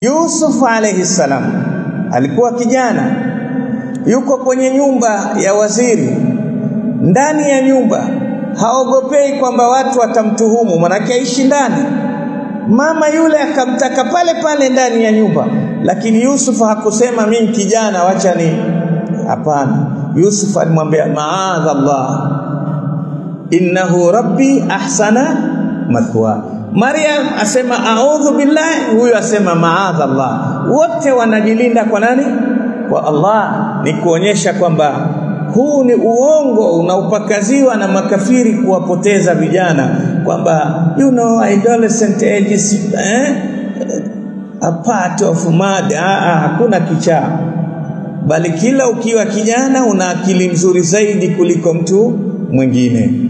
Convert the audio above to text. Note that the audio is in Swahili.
Yusuf alayhi salam alikuwa kijana, yuko kwenye nyumba ya waziri, ndani ya nyumba, haogopei kwamba watu watamtuhumu, manake aishi ndani. Mama yule akamtaka pale pale ndani ya nyumba, lakini Yusuf hakusema mimi kijana wacha ni, hapana. Yusuf alimwambia maadha Allah, innahu rabbi ahsana mathwa. Maryam asema a'udhu billahi, huyu asema maadha Allah. Wote wanajilinda kwa nani? Kwa Allah. Ni kuonyesha kwamba huu ni uongo unaopakaziwa na makafiri kuwapoteza vijana, kwamba adolescent age is a part of murder. Hakuna kichaa, bali kila ukiwa kijana una akili nzuri zaidi kuliko mtu mwingine.